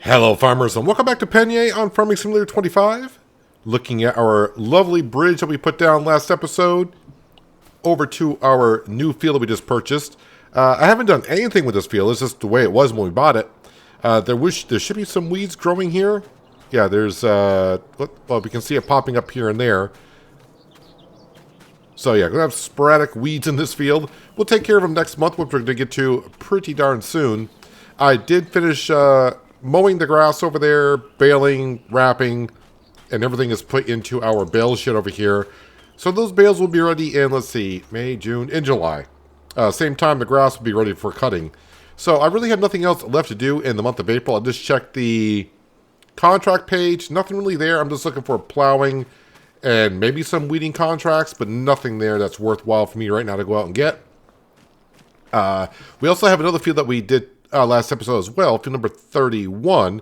Hello farmers and welcome back to Pallegney on Farming Simulator 25. Looking at our lovely bridge that we put down last episode over to our new field that we just purchased. I haven't done anything with this field, it's just the way it was when we bought it. There should be some weeds growing here. Yeah, there's, well, we can see it popping up here and there. So yeah, gonna have sporadic weeds in this field. We'll take care of them next month, which we're gonna get to pretty darn soon. I did finish mowing the grass over there, baling, wrapping, and everything is put into our bale shed over here. So those bales will be ready in, let's see, May, June, and July. Same time the grass will be ready for cutting. So I really have nothing else left to do in the month of April. I just checked the contract page. Nothing really there. I'm just looking for plowing and maybe some weeding contracts, but nothing there that's worthwhile for me right now to go out and get. We also have another field that we did last episode as well, field number 31.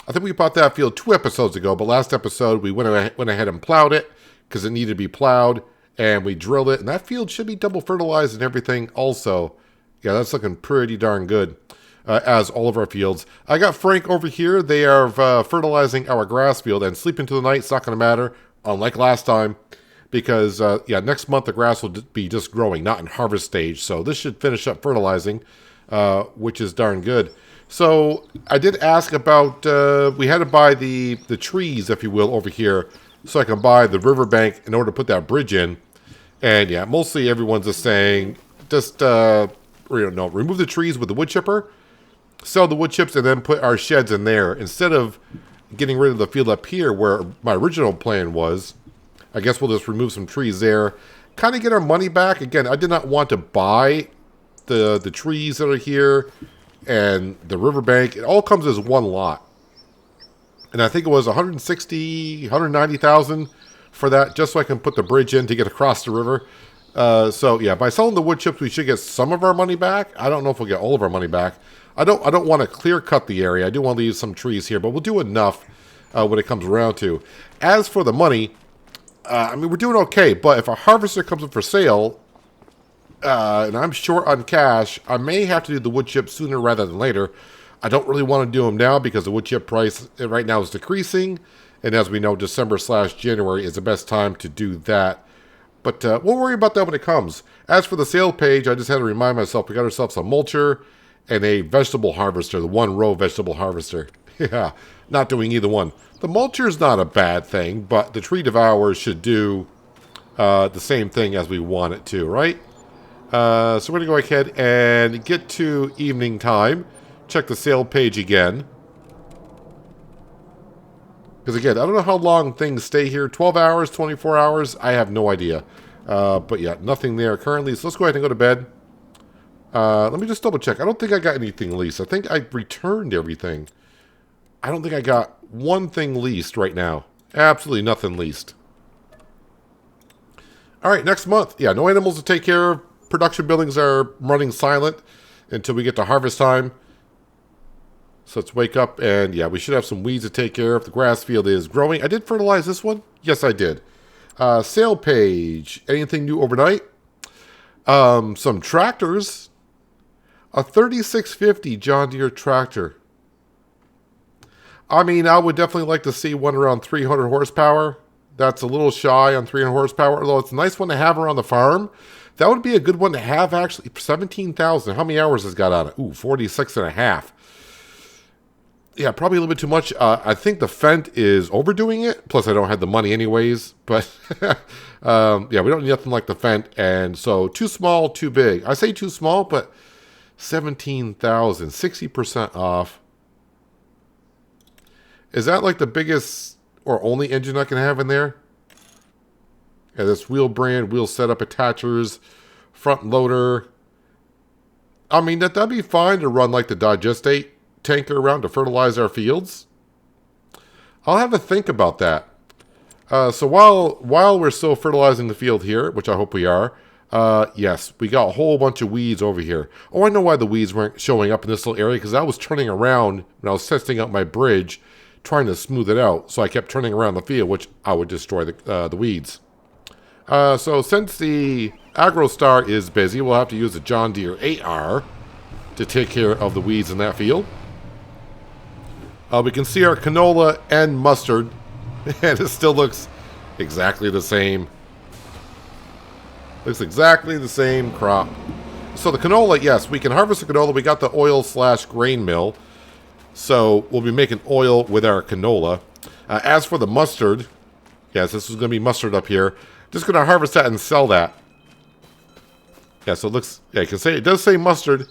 I think we bought that field 2 episodes ago, but last episode we went ahead and plowed it because it needed to be plowed, and we drilled it, and that field should be double fertilized and everything also. Yeah, that's looking pretty darn good, as all of our fields. I got Frank over here. They are fertilizing our grass field, and sleep into the night, it's not going to matter, unlike last time, because, yeah, next month the grass will be just growing, not in harvest stage, so this should finish up fertilizing, which is darn good. So I did ask about, we had to buy the trees, if you will, over here, so I can buy the riverbank in order to put that bridge in. And yeah, mostly everyone's just saying, just, remove the trees with the wood chipper, sell the wood chips, and then put our sheds in there. Instead of getting rid of the field up here where my original plan was, I guess we'll just remove some trees there, kind of get our money back. Again, I did not want to buy the trees that are here and the riverbank. It all comes as one lot. And I think it was 160, 190,000 for that, just so I can put the bridge in to get across the river. So yeah, by selling the wood chips, we should get some of our money back. I don't know if we'll get all of our money back. I don't want to clear cut the area. I do want to leave some trees here, but we'll do enough when it comes around to. As for the money, I mean, we're doing okay, but if a harvester comes up for sale, and I'm short on cash, I may have to do the wood chip sooner rather than later. I don't really want to do them now because the wood chip price right now is decreasing. And as we know, December/January is the best time to do that. But we'll worry about that when it comes. As for the sale page, I just had to remind myself we got ourselves a mulcher and a vegetable harvester, the 1-row vegetable harvester. Yeah, not doing either one. The mulcher is not a bad thing, but the tree devourer should do the same thing as we want it to, right? So we're going to go ahead and get to evening time. Check the sale page again. Because again, I don't know how long things stay here. 12 hours, 24 hours, I have no idea. But yeah, nothing there currently. So let's go ahead and go to bed. Let me just double check. I don't think I got anything leased. I think I returned everything. I don't think I got one thing leased right now. Absolutely nothing leased. Alright, next month. Yeah, no animals to take care of. Production buildings are running silent until we get to harvest time. So let's wake up, and yeah, we should have some weeds to take care of. The grass field is growing. I did fertilize this one. Yes, I did. Sale page. Anything new overnight? Some tractors. A 3650 John Deere tractor. I mean, I would definitely like to see one around 300 horsepower. That's a little shy on 300 horsepower, although it's a nice one to have around the farm. That would be a good one to have, actually. 17,000. How many hours has it got on it? Ooh, 46 and a half. Yeah, probably a little bit too much. I think the Fendt is overdoing it. Plus, I don't have the money anyways. But, yeah, we don't need nothing like the Fendt. And so, too small, too big. I say too small, but 17,000. 60% off. Is that like the biggest or only engine I can have in there? Yeah, this wheel brand, wheel setup attachers, front loader. I mean, that'd be fine to run like the Digestate tanker around to fertilize our fields. I'll have to think about that. So while we're still fertilizing the field here, which I hope we are, yes, we got a whole bunch of weeds over here. Oh, I know why the weeds weren't showing up in this little area, because I was turning around when I was testing out my bridge, trying to smooth it out. So I kept turning around the field, which I would destroy the weeds. So since the AgroStar is busy, we'll have to use the John Deere 8R to take care of the weeds in that field. We can see our canola and mustard, and it still looks exactly the same. Looks exactly the same crop. So the canola, yes, we can harvest the canola. We got the oil/grain mill. So we'll be making oil with our canola. As for the mustard, yes, this is going to be mustard up here. Just going to harvest that and sell that. Yeah, so it looks, yeah, you can say, it does say mustard,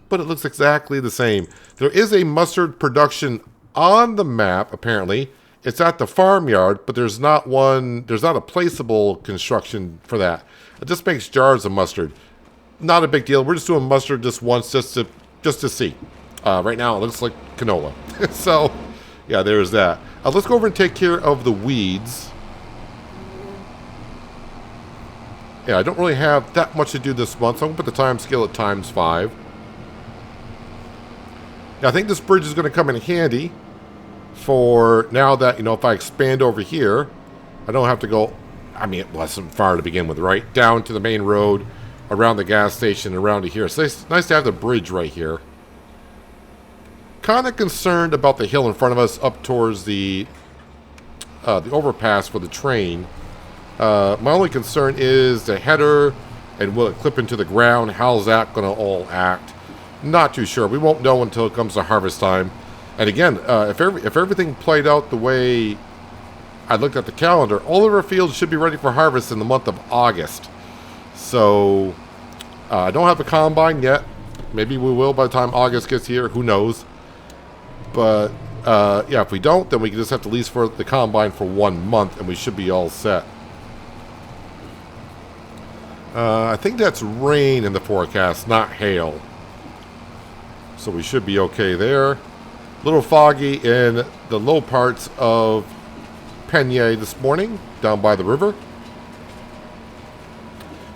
but it looks exactly the same. There is a mustard production on the map, apparently. It's at the farmyard, but there's not a placeable construction for that. It just makes jars of mustard. Not a big deal. We're just doing mustard just once, just to see. Right now, it looks like canola. So, yeah, there's that. Let's go over and take care of the weeds. Yeah, I don't really have that much to do this month, so I'm going to put the time scale at ×5. Now, I think this bridge is going to come in handy for now that, if I expand over here, I don't have to go, it wasn't far to begin with, right? Down to the main road, around the gas station, around to here. So it's nice to have the bridge right here. Kind of concerned about the hill in front of us up towards the overpass for the train. My only concern is the header, and will it clip into the ground? How's that going to all act? Not too sure. We won't know until it comes to harvest time. And again, if everything played out the way I looked at the calendar, all of our fields should be ready for harvest in the month of August. So I don't have a combine yet. Maybe we will by the time August gets here. Who knows? But yeah, if we don't, then we just have to lease for the combine for 1 month, and we should be all set. I think that's rain in the forecast, not hail. So we should be okay there. A little foggy in the low parts of Pallegney this morning, down by the river.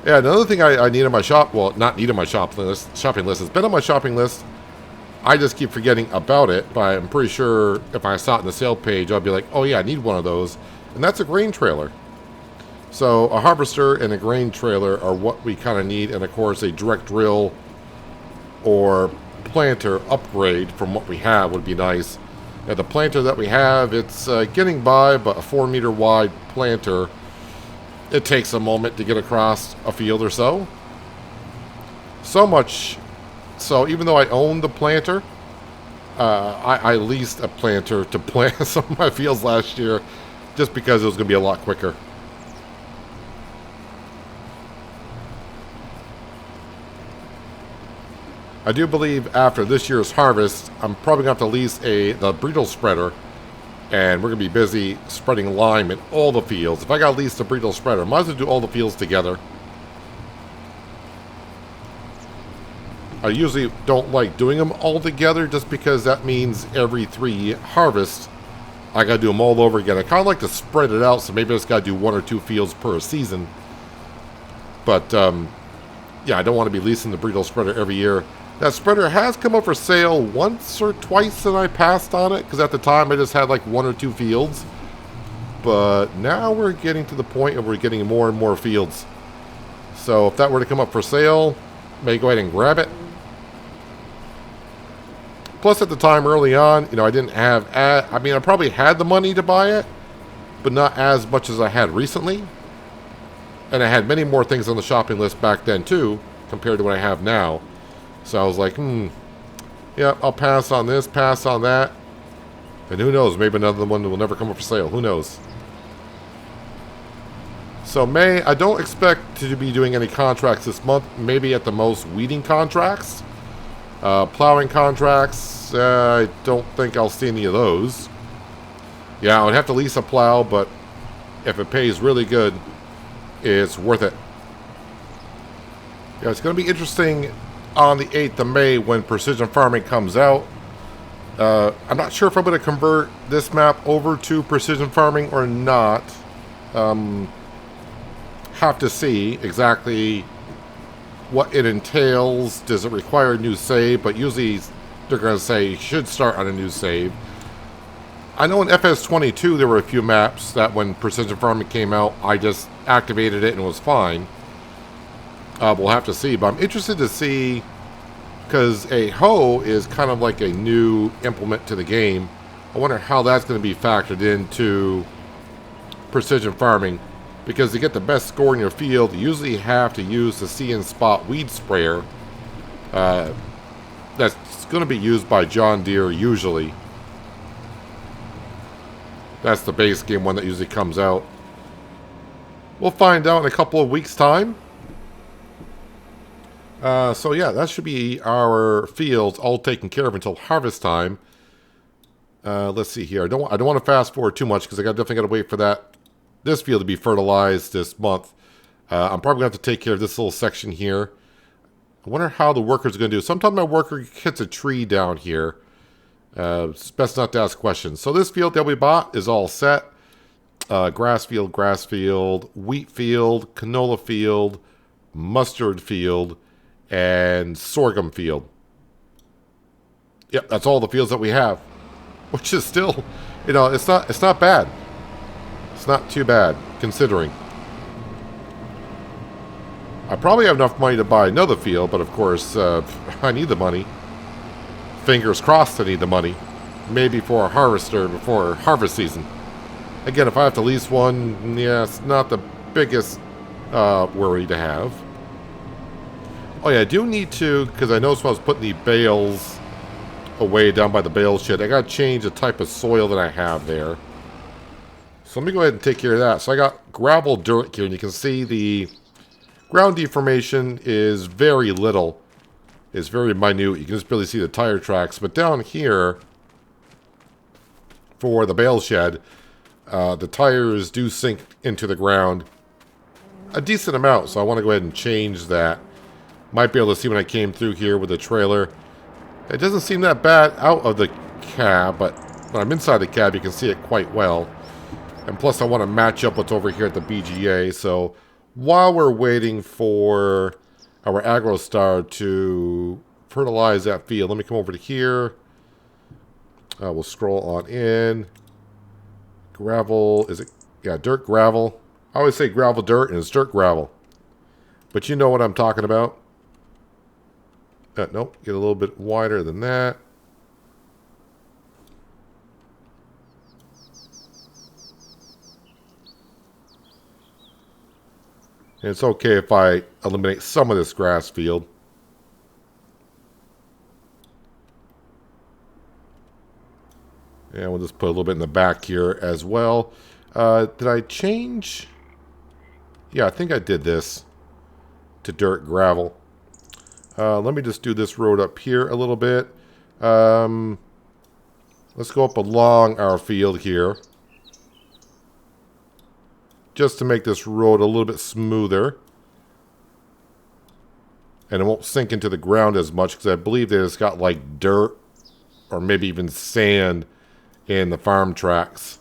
Yeah, another thing I need on my shop, well, not need on my shopping list. It's been on my shopping list. I just keep forgetting about it, but I'm pretty sure if I saw it in the sale page, I'll be like, oh yeah, I need one of those. And that's a grain trailer. So a harvester and a grain trailer are what we kind of need, and of course a direct drill or planter upgrade from what we have would be nice. Now, the planter that we have, it's getting by, but a 4-meter wide planter, it takes a moment to get across a field or so. So much so, even though I own the planter, I leased a planter to plant some of my fields last year just because it was going to be a lot quicker. I do believe after this year's harvest, I'm probably going to have to lease the bridle spreader, and we're going to be busy spreading lime in all the fields. If I got to lease the bridle spreader, I might as well do all the fields together. I usually don't like doing them all together just because that means every 3 harvests, I got to do them all over again. I kind of like to spread it out, so maybe I just got to do 1 or 2 fields per season. But, yeah, I don't want to be leasing the bridle spreader every year. That spreader has come up for sale once or twice and I passed on it because at the time I just had like 1 or 2 fields. But now we're getting to the point where we're getting more and more fields. So if that were to come up for sale, may go ahead and grab it. Plus at the time early on, I didn't have, I probably had the money to buy it, but not as much as I had recently. And I had many more things on the shopping list back then too, compared to what I have now. So I was like, yeah, I'll pass on this, pass on that. And who knows, maybe another one will never come up for sale. Who knows? So May, I don't expect to be doing any contracts this month. Maybe at the most weeding contracts. Plowing contracts, I don't think I'll see any of those. Yeah, I would have to lease a plow, but if it pays really good, it's worth it. Yeah, it's going to be interesting on the 8th of May when Precision Farming comes out. I'm not sure if I'm going to convert this map over to Precision Farming or not. Have to see exactly what it entails. Does it require a new save? But usually they're going to say you should start on a new save. I know in FS22 there were a few maps that when Precision Farming came out, I just activated it and it was fine. We'll have to see, but I'm interested to see, because a hoe is kind of like a new implement to the game. I wonder how that's going to be factored into precision farming. Because to get the best score in your field, you usually have to use the See and Spot weed sprayer. That's going to be used by John Deere usually. That's the base game one that usually comes out. We'll find out in a couple of weeks' time. So yeah, that should be our fields all taken care of until harvest time. Let's see here. I don't want to fast forward too much because I definitely got to wait for this field to be fertilized this month. I'm probably going to have to take care of this little section here. I wonder how the workers are going to do. Sometimes my worker hits a tree down here. It's best not to ask questions. So this field that we bought is all set. Grass field, wheat field, canola field, mustard field, and sorghum field. Yep, that's all the fields that we have. Which is still, it's not bad. It's not too bad, considering. I probably have enough money to buy another field, but of course, I need the money. Fingers crossed I need the money. Maybe for a harvester before harvest season. Again, if I have to lease one, yeah, it's not the biggest worry to have. Oh yeah, I do need to, because I noticed when I was putting the bales away down by the bale shed, I got to change the type of soil that I have there. So let me go ahead and take care of that. So I got gravel dirt here, and you can see the ground deformation is very little. It's very minute. You can just barely see the tire tracks. But down here, for the bale shed, the tires do sink into the ground a decent amount. So I want to go ahead and change that. Might be able to see when I came through here with the trailer. It doesn't seem that bad out of the cab, but when I'm inside the cab, you can see it quite well. And plus, I want to match up what's over here at the BGA. So while we're waiting for our AgroStar to fertilize that field, let me come over to here. We'll scroll on in. Gravel, is it? Yeah, dirt gravel. I always say gravel dirt, and it's dirt gravel. But you know what I'm talking about. Nope, get a little bit wider than that. And it's okay if I eliminate some of this grass field. And we'll just put a little bit in the back here as well. Did I change? Yeah, I think I did this to dirt gravel. Let me just do this road up here a little bit. Let's go up along our field here. Just to make this road a little bit smoother. And it won't sink into the ground as much, because I believe that it's got like dirt or maybe even sand in the farm tracks.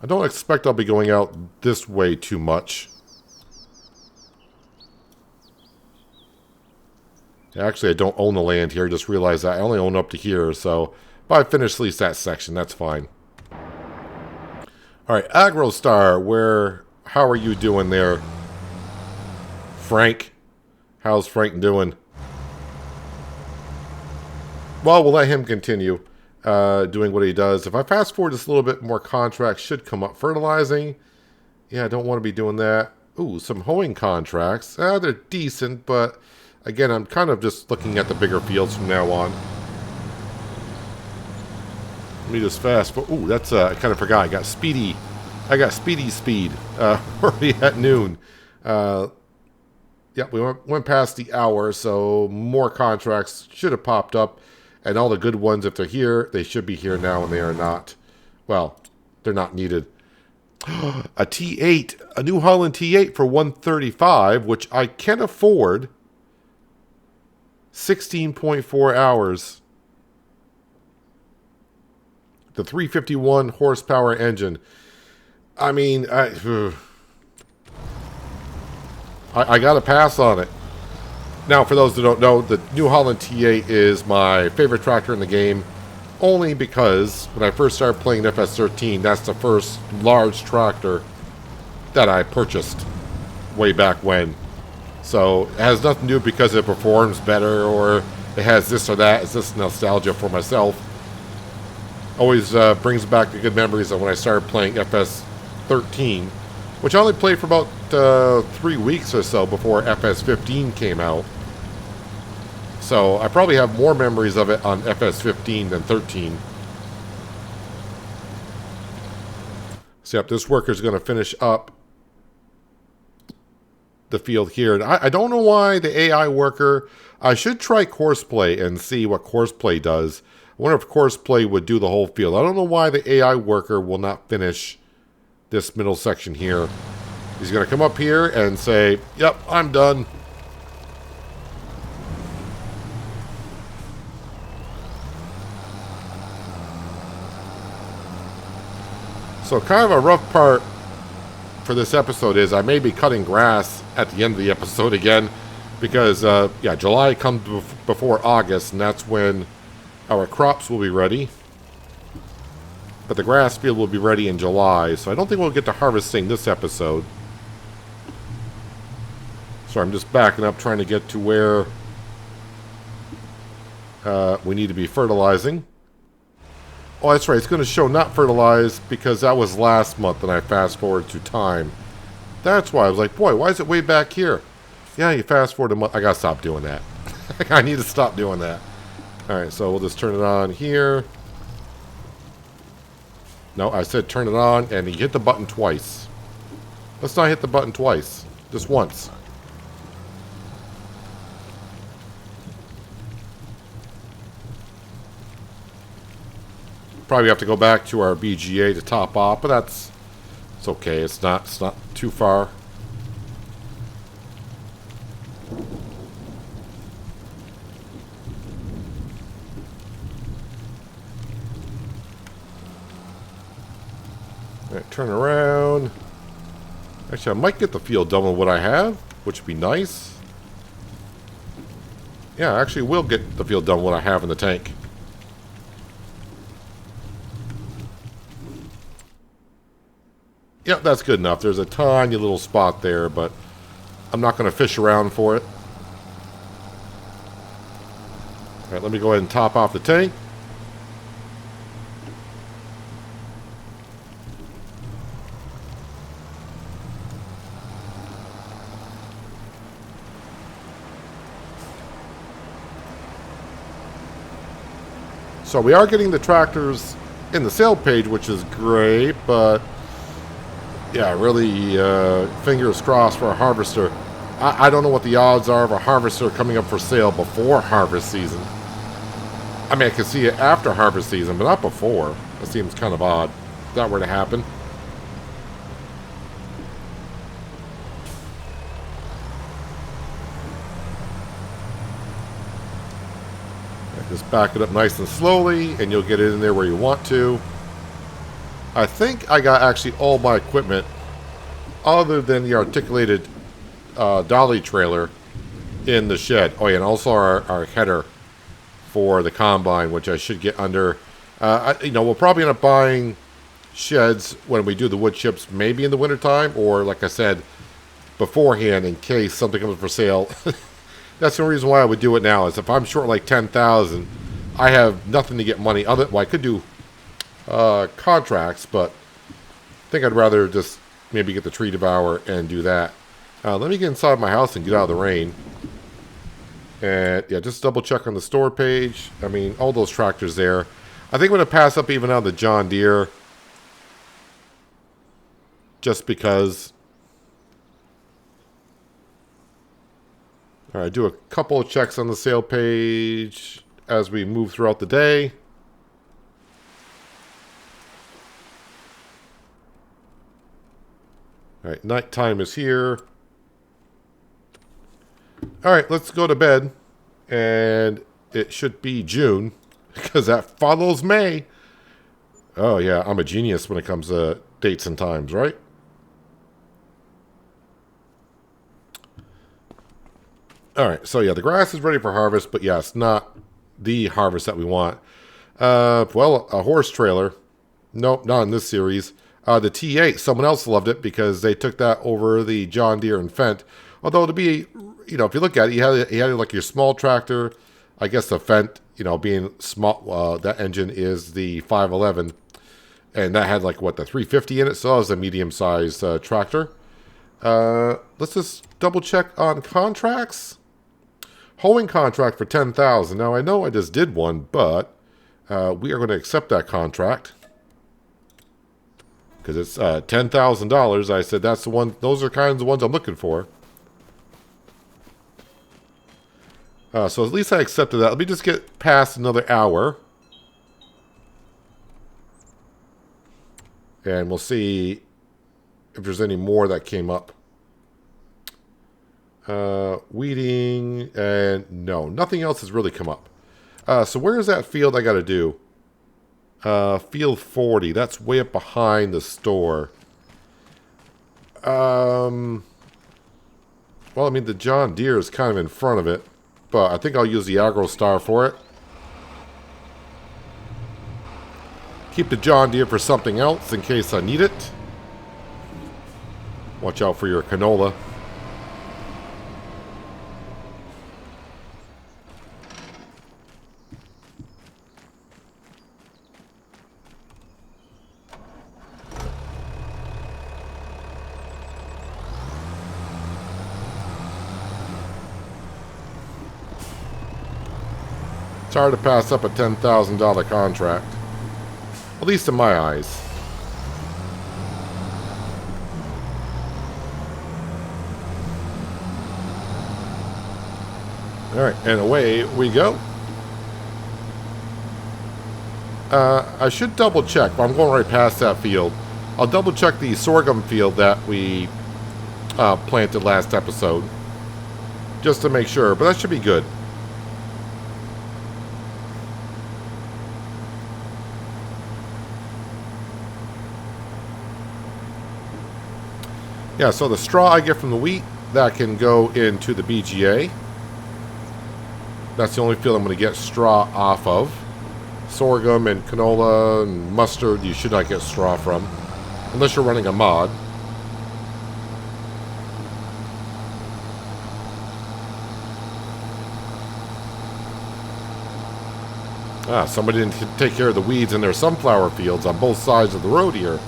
I don't expect I'll be going out this way too much. Actually, I don't own the land here. I just realized that I only own up to here. So if I finish at least that section, that's fine. All right, AgroStar, how are you doing there? Frank, how's Frank doing? Well, we'll let him continue doing what he does. If I fast forward just a little bit, more contracts should come up. Fertilizing, yeah, I don't want to be doing that. Ooh, some hoeing contracts. They're decent, but again, I'm kind of just looking at the bigger fields from now on. Let me just fast. Ooh, that's I kind of forgot. I got speedy speed already at noon. Yeah, we went past the hour, so more contracts should have popped up, and all the good ones, if they're here, they should be here now, and they are not. Well, they're not needed. A T8, a New Holland T8 for $135, which I can afford. 16.4 hours. The 351 horsepower engine. I mean, I got to pass on it. Now, for those that don't know, the New Holland T8 is my favorite tractor in the game, only because when I first started playing FS13, that's the first large tractor that I purchased way back when. So it has nothing to do because it performs better or it has this or that. It's just nostalgia for myself. Always brings back the good memories of when I started playing FS13, which I only played for about 3 weeks or so before FS15 came out. So I probably have more memories of it on FS15 than 13. So yep, this worker is going to finish up the field here. And I don't know why the AI worker... I should try Courseplay and see what Courseplay does. I wonder if Courseplay would do the whole field. I don't know why the AI worker will not finish this middle section here. He's going to come up here and say, yep, I'm done. So kind of a rough part for this episode is I may be cutting grass at the end of the episode again because, yeah, July comes before August, and that's when our crops will be ready. But the grass field will be ready in July, so I don't think we'll get to harvesting this episode. So I'm just backing up trying to get to where we need to be fertilizing. Oh, that's right. It's going to show not fertilized because that was last month and I fast forward to time. That's why I was like, boy, why is it way back here? Yeah, you fast forward a month. I got to stop doing that. I need to stop doing that. All right, so we'll just turn it on here. No, I said turn it on and you hit the button twice. Let's not hit the button twice. Just once. Probably have to go back to our BGA to top off, but it's okay. It's not too far. All right, turn around. Actually, I might get the field done with what I have, which would be nice. Yeah, I actually will get the field done with what I have in the tank. Yep, that's good enough. There's a tiny little spot there, but I'm not going to fish around for it. All right, let me go ahead and top off the tank. So we are getting the tractors in the sale page, which is great, but yeah, really, fingers crossed for a harvester. I don't know what the odds are of a harvester coming up for sale before harvest season. I mean, I can see it after harvest season, but not before. That seems kind of odd if that were to happen. Just back it up nice and slowly, and you'll get it in there where you want to. I think I got actually all my equipment other than the articulated dolly trailer in the shed. Oh yeah, and also our header for the combine, which I should get under. We'll probably end up buying sheds when we do the wood chips, maybe in the wintertime, or like I said, beforehand in case something comes for sale. That's the reason why I would do it now, is if I'm short like 10,000, I have nothing to get money. Well, I could do contracts, but I think I'd rather just maybe get the tree devourer and do that. Let me get inside my house and get out of the rain. And yeah, just double check on the store page. I mean, all those tractors there. I think I'm going to pass up even on the John Deere. Just because. All right, do a couple of checks on the sale page as we move throughout the day. All right, nighttime is here. All right, let's go to bed. And it should be June, because that follows May. Oh, yeah, I'm a genius when it comes to dates and times, right? All right, so yeah, the grass is ready for harvest, but yeah, it's not the harvest that we want. Well, a horse trailer. Nope, not in this series. The T8, someone else loved it because they took that over the John Deere and Fendt. Although to be, if you look at it, he had like your small tractor, I guess the Fendt, being small, that engine is the 511, and that had like what, the 350 in it, so it was a medium-sized tractor. Let's just double check on contracts. Hoeing contract for $10,000. Now I know I just did one, but we are going to accept that contract because it's $10,000. I said that's the one. Those are kinds of ones I'm looking for. So at least I accepted that. Let me just get past another hour. And we'll see if there's any more that came up. Weeding, and no, nothing else has really come up. So where is that field I got to do? Field 40. That's way up behind the store. Well, I mean, the John Deere is kind of in front of it. But I think I'll use the AgroStar for it. Keep the John Deere for something else in case I need it. Watch out for your canola. It's hard to pass up a $10,000 contract. At least in my eyes. Alright, and away we go. I should double check, but I'm going right past that field. I'll double check the sorghum field that we planted last episode. Just to make sure, but that should be good. Yeah, so the straw I get from the wheat, that can go into the BGA. That's the only field I'm going to get straw off of. Sorghum and canola and mustard, you should not get straw from. Unless you're running a mod. Somebody didn't take care of the weeds in their sunflower fields on both sides of the road here.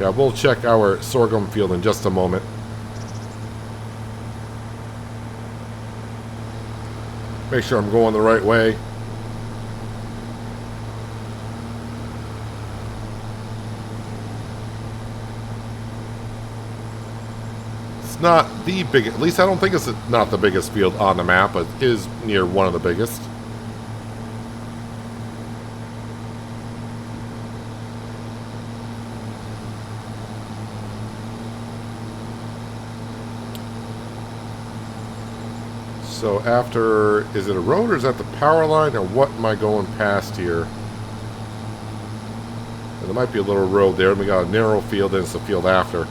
Yeah, we'll check our sorghum field in just a moment. Make sure I'm going the right way. It's not the biggest, at least I don't think it's not the biggest field on the map, but it is near one of the biggest. So after, is it a road or is that the power line, or what am I going past here? And there might be a little road there, and we got a narrow field, and it's the field after.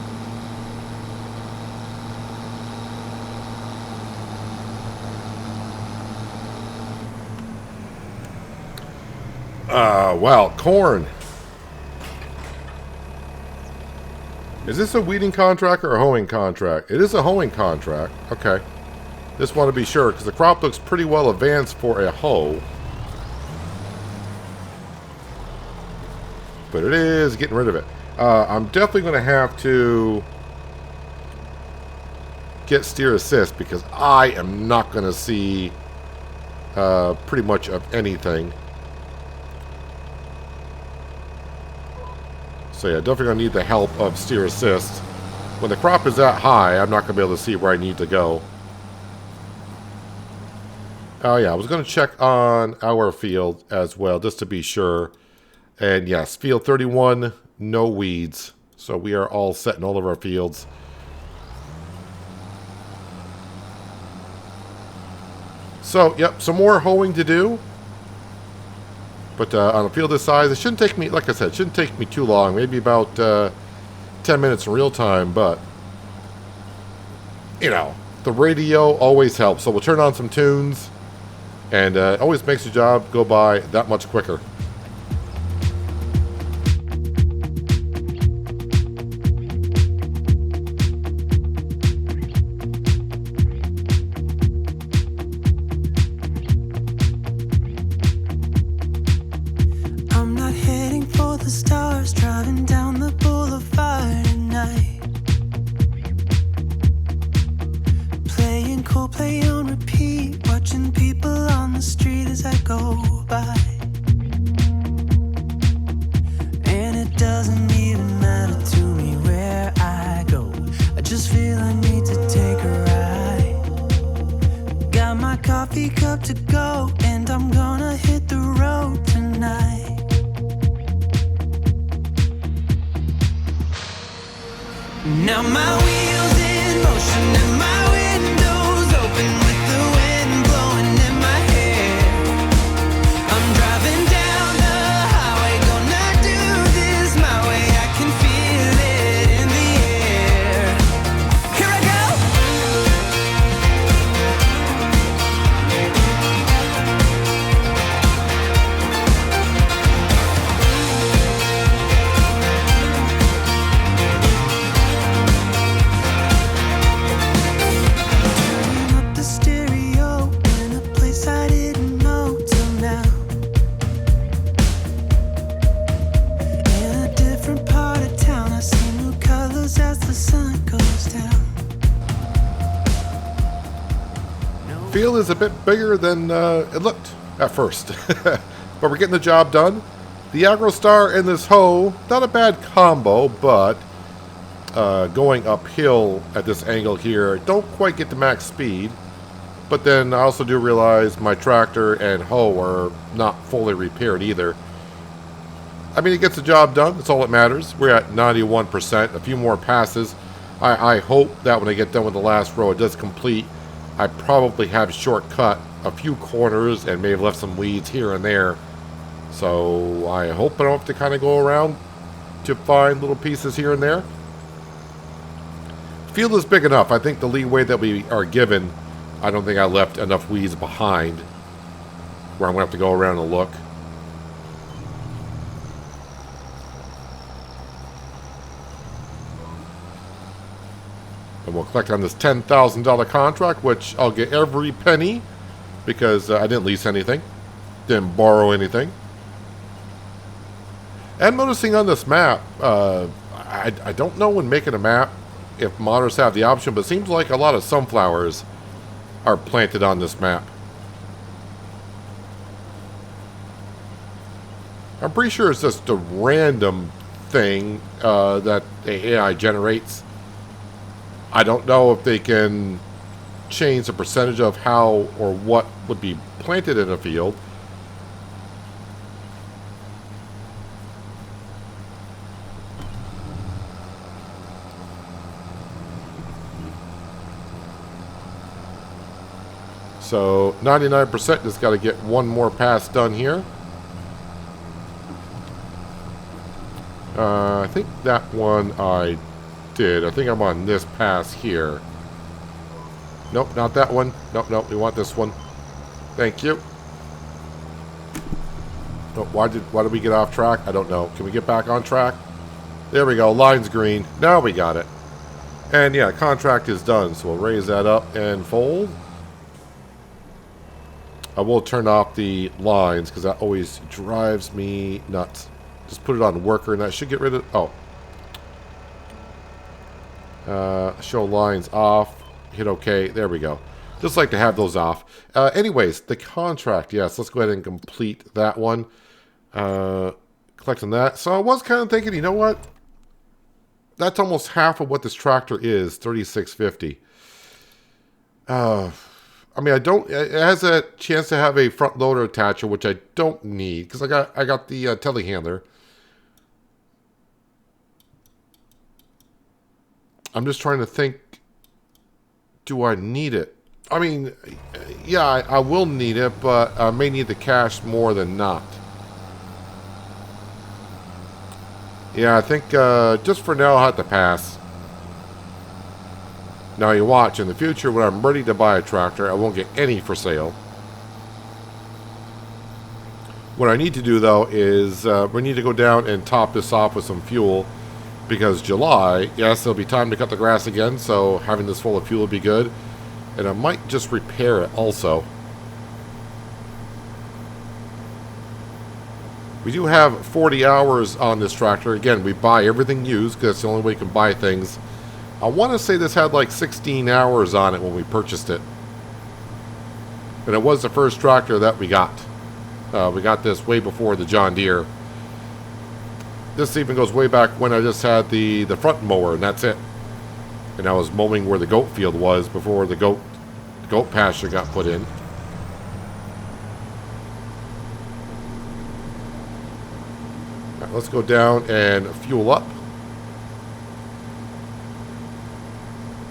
Wow, corn. Is this a weeding contract or a hoeing contract? It is a hoeing contract. Okay. Just want to be sure, because the crop looks pretty well advanced for a hoe. But it is getting rid of it. I'm definitely going to have to get steer assist, because I am not going to see pretty much of anything. So yeah, definitely going to need the help of steer assist. When the crop is that high, I'm not going to be able to see where I need to go. Oh yeah, I was going to check on our field as well, just to be sure. And yes, field 31, no weeds. So we are all set in all of our fields. So, yep, some more hoeing to do. But on a field this size, it shouldn't take me, like I said, it shouldn't take me too long. Maybe about 10 minutes in real time, but, you know, the radio always helps. So we'll turn on some tunes. And it always makes the job go by that much quicker. that go by. And it doesn't even matter to me where I go. I just feel I need to take a ride. Got my coffee cup to go, and I'm gonna hit the road tonight. Now my wheels in motion and my windows open with the wind blowing in my hair. I'm driving down the highway, gonna do this my way. I can feel it in the air. Here I go. Turning up the stereo in a place I didn't know till now. In a different part of town, I see new colors as the sun goes down. Field is a bit bigger than it looked at first, but we're getting the job done. The AgroStar and this hoe, not a bad combo, but going uphill at this angle here, don't quite get to max speed. But then I also do realize my tractor and hoe are not fully repaired either. I mean, it gets the job done. That's all that matters. We're at 91%. A few more passes. I hope that when I get done with the last row, it does complete. I probably have shortcut a few corners and may have left some weeds here and there. So I hope I don't have to kind of go around to find little pieces here and there. Field is big enough. I think the leeway that we are given, I don't think I left enough weeds behind where I'm going to have to go around and look. And we'll collect on this $10,000 contract, which I'll get every penny because I didn't lease anything, didn't borrow anything. And noticing on this map, I don't know when making a map if modders have the option, but it seems like a lot of sunflowers are planted on this map. I'm pretty sure it's just a random thing that the AI generates. I don't know if they can change the percentage of how or what would be planted in a field. So 99%, just got to get one more pass done here. I think that one I did. I think I'm on this pass here. Nope, not that one. Nope, we want this one. Thank you. Oh, why did we get off track? I don't know. Can we get back on track? There we go. Line's green. Now we got it. And yeah, contract is done. So we'll raise that up and fold. I will turn off the lines because that always drives me nuts. Just put it on worker and that should get rid of... Oh. Show lines off. Hit OK. There we go. Just like to have those off. Anyways, the contract. Yes, let's go ahead and complete that one. Collecting that. So I was kind of thinking, you know what? That's almost half of what this tractor is. $3,650. I mean, it has a chance to have a front loader attacher, which I don't need because I got the telehandler. I'm just trying to think, do I need it? I mean, yeah, I will need it, but I may need the cash more than not. Yeah, I think just for now I'll have to pass. Now you watch, in the future when I'm ready to buy a tractor, I won't get any for sale. What I need to do though is we need to go down and top this off with some fuel. Because July, yes, it'll be time to cut the grass again, so having this full of fuel would be good. And I might just repair it also. We do have 40 hours on this tractor. Again, we buy everything used because that's the only way you can buy things. I want to say this had like 16 hours on it when we purchased it. And it was the first tractor that we got. We got this way before the John Deere. This even goes way back when I just had the front mower, and that's it. And I was mowing where the goat field was before the goat pasture got put in. All right, let's go down and fuel up.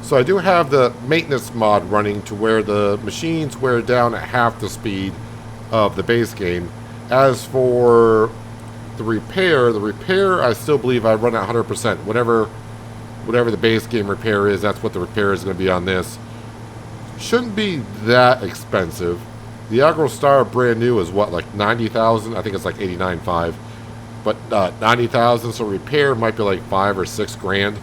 So I do have the maintenance mod running to where the machines wear down at half the speed of the base game. As for the repair I still believe I run at 100%. Whatever the base game repair is, that's what the repair is going to be on this. Shouldn't be that expensive. The AgroStar brand new is what, like 90,000? I think it's like 89.5. But 90,000, so repair might be like 5 or 6 grand.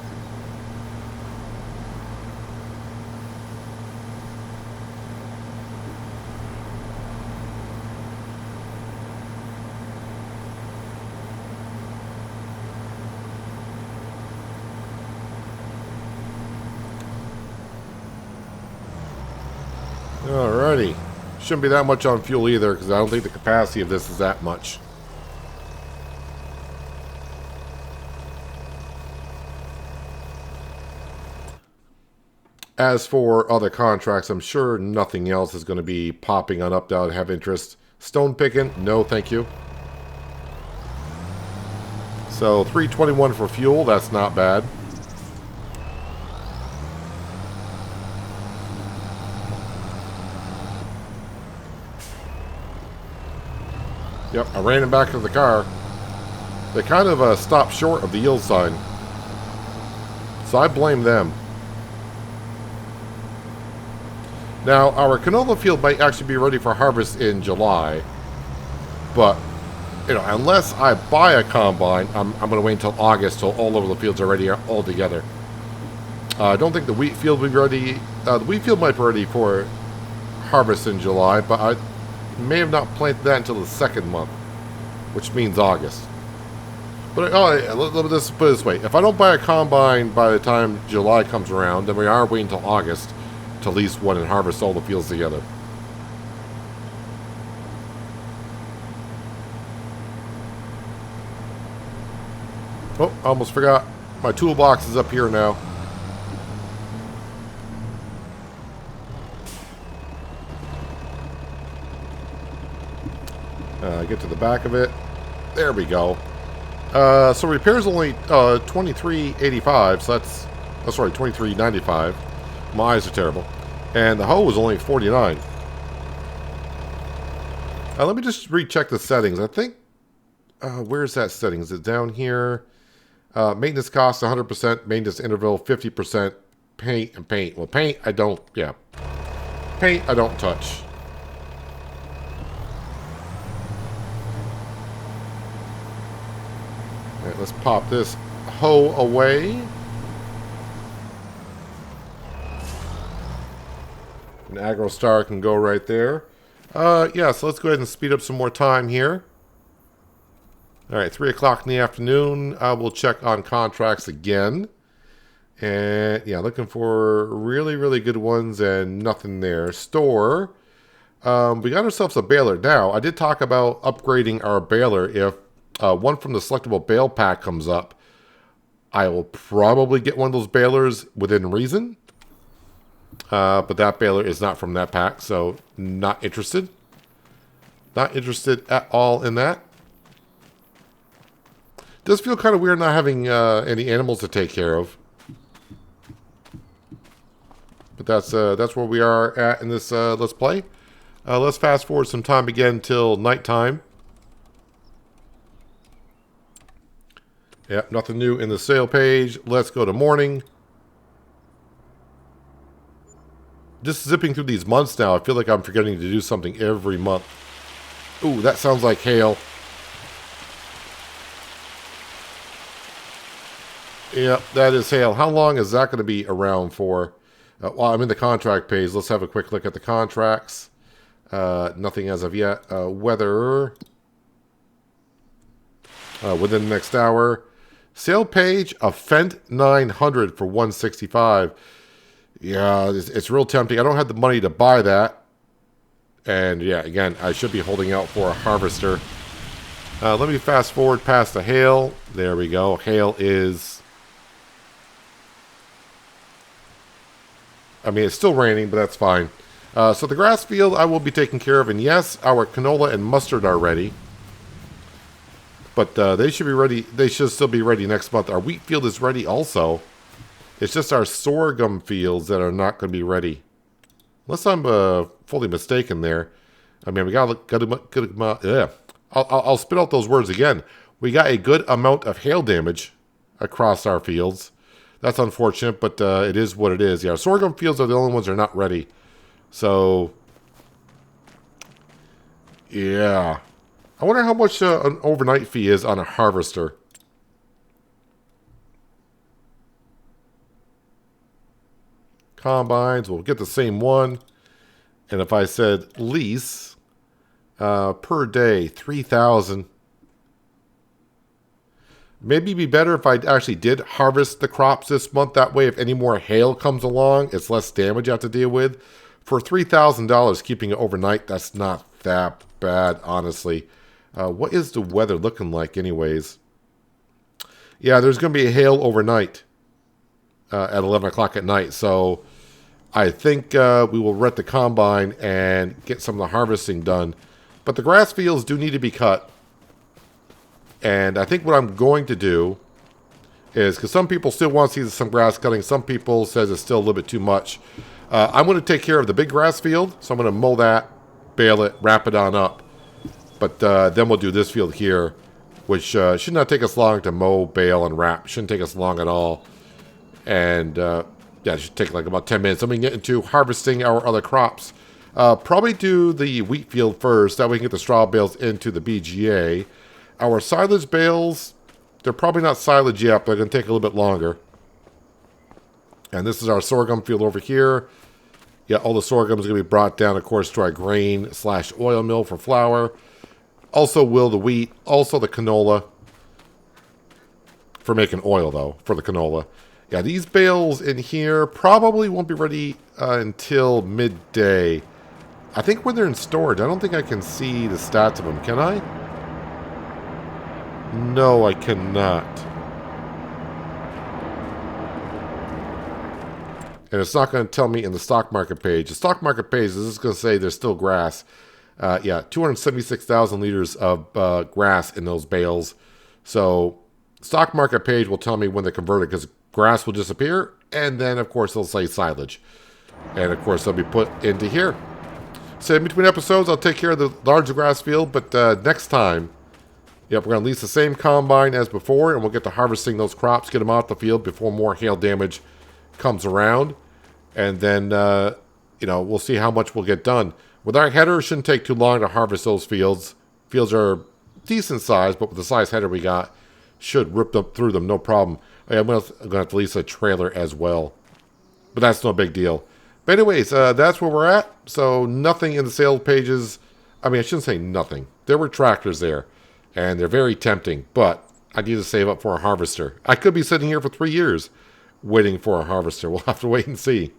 Alrighty. Shouldn't be that much on fuel either, because I don't think the capacity of this is that much. As for other contracts, I'm sure nothing else is going to be popping on up that I have interest. Stone picking, no thank you. So 321 for fuel, that's not bad. Yep, I ran it back to the car. They kind of stopped short of the yield sign. So I blame them. Now, our canola field might actually be ready for harvest in July. But, you know, unless I buy a combine, I'm going to wait until August till all over the fields are ready all together. I don't think the wheat field will be ready. The wheat field might be ready for harvest in July, but I may have not planted that until the second month, which means August. But let's put it this way. If I don't buy a combine by the time July comes around, then we are waiting until August to lease one and harvest all the fields together. Oh, I almost forgot. My toolbox is up here now. Get to the back of it. There we go. So repair's only $23.85, so that's sorry, $23.95. My eyes are terrible. And the hoe was only $49. Let me just recheck the settings. I think where's that setting? Is it down here? Maintenance cost 100%, maintenance interval 50%, paint and paint. Well, paint I don't touch. Alright, let's pop this hoe away. An AgroStar can go right there. Yeah, so let's go ahead and speed up some more time here. Alright, 3 o'clock in the afternoon. We'll check on contracts again. And yeah, looking for really, really good ones and nothing there. Store. We got ourselves a baler. Now, I did talk about upgrading our baler. If one from the selectable bale pack comes up, I will probably get one of those balers within reason. But that baler is not from that pack, so not interested. Not interested at all in that. Does feel kind of weird not having any animals to take care of. But that's where we are at in this Let's Play. Let's fast forward some time again till nighttime. Yep, nothing new in the sale page. Let's go to morning. Just zipping through these months now, I feel like I'm forgetting to do something every month. Ooh, that sounds like hail. Yep, that is hail. How long is that going to be around for? Well, I'm in the contract page. Let's have a quick look at the contracts. Nothing as of yet. Weather. Within the next hour. Sale page, a Fendt 900 for $165. Yeah, it's real tempting. I don't have the money to buy that. And yeah, again, I should be holding out for a harvester. Let me fast forward past the hail. There we go. Hail is... I mean, it's still raining, but that's fine. So the grass field I will be taking care of. And yes, our canola and mustard are ready. But they should be ready. They should still be ready next month. Our wheat field is ready also. It's just our sorghum fields that are not going to be ready. Unless I'm fully mistaken there. I mean, we got a good amount. Yeah. I'll spit out those words again. We got a good amount of hail damage across our fields. That's unfortunate, but it is what it is. Yeah, our sorghum fields are the only ones that are not ready. So, yeah. I wonder how much an overnight fee is on a harvester. Combines, we'll get the same one. And if I said lease, per day, 3,000. Maybe it'd be better if I actually did harvest the crops this month. That way, if any more hail comes along, it's less damage I have to deal with. For $3,000, keeping it overnight, that's not that bad, honestly. What is the weather looking like anyways? Yeah, there's going to be a hail overnight at 11 o'clock at night. So I think we will rent the combine and get some of the harvesting done. But the grass fields do need to be cut. And I think what I'm going to do is, because some people still want to see some grass cutting. Some people says it's still a little bit too much. I'm going to take care of the big grass field. So I'm going to mow that, bale it, wrap it on up. But then we'll do this field here, which should not take us long to mow, bale, and wrap. Shouldn't take us long at all. And yeah, it should take like about 10 minutes. Then we can get into harvesting our other crops. Probably do the wheat field first. That way we can get the straw bales into the BGA. Our silage bales, they're probably not silage yet, but they're going to take a little bit longer. And this is our sorghum field over here. Yeah, all the sorghum is going to be brought down, of course, to our grain/oil mill for flour. Also will the wheat, also the canola. For making oil, though, for the canola. Yeah, these bales in here probably won't be ready until midday. I think when they're in storage, I don't think I can see the stats of them. Can I? No, I cannot. And it's not going to tell me in the stock market page. The stock market page is just going to say there's still grass. Yeah, 276,000 liters of grass in those bales. So, stock market page will tell me when they're converted, because grass will disappear, and then, of course, they'll say silage. And, of course, they'll be put into here. So, in between episodes, I'll take care of the larger grass field, but next time, yep, we're going to lease the same combine as before, and we'll get to harvesting those crops, get them out the field before more hail damage comes around. And then, you know, we'll see how much we'll get done. With our header, it shouldn't take too long to harvest those fields. Fields are decent size, but with the size header we got, should rip them through them, no problem. I'm going to have to lease a trailer as well. But that's no big deal. But anyways, that's where we're at. So nothing in the sales pages. I mean, I shouldn't say nothing. There were tractors there, and they're very tempting. But I need to save up for a harvester. I could be sitting here for 3 years waiting for a harvester. We'll have to wait and see.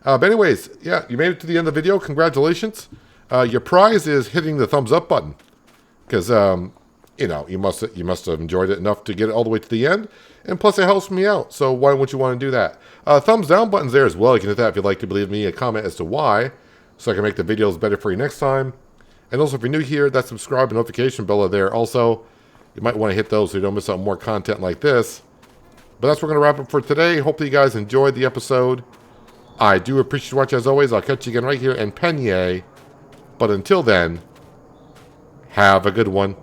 But anyways, yeah, you made it to the end of the video. Congratulations. Your prize is hitting the thumbs up button. Because, you know, you must have enjoyed it enough to get it all the way to the end. And plus, it helps me out. So why wouldn't you want to do that? Thumbs down button's there as well. You can hit that if you'd like to leave me a comment as to why. So I can make the videos better for you next time. And also, if you're new here, that subscribe and notification bell are there. Also, you might want to hit those so you don't miss out on more content like this. But that's what we're going to wrap up for today. Hopefully you guys enjoyed the episode. I do appreciate you watching as always. I'll catch you again right here in Pallegney. But until then, have a good one.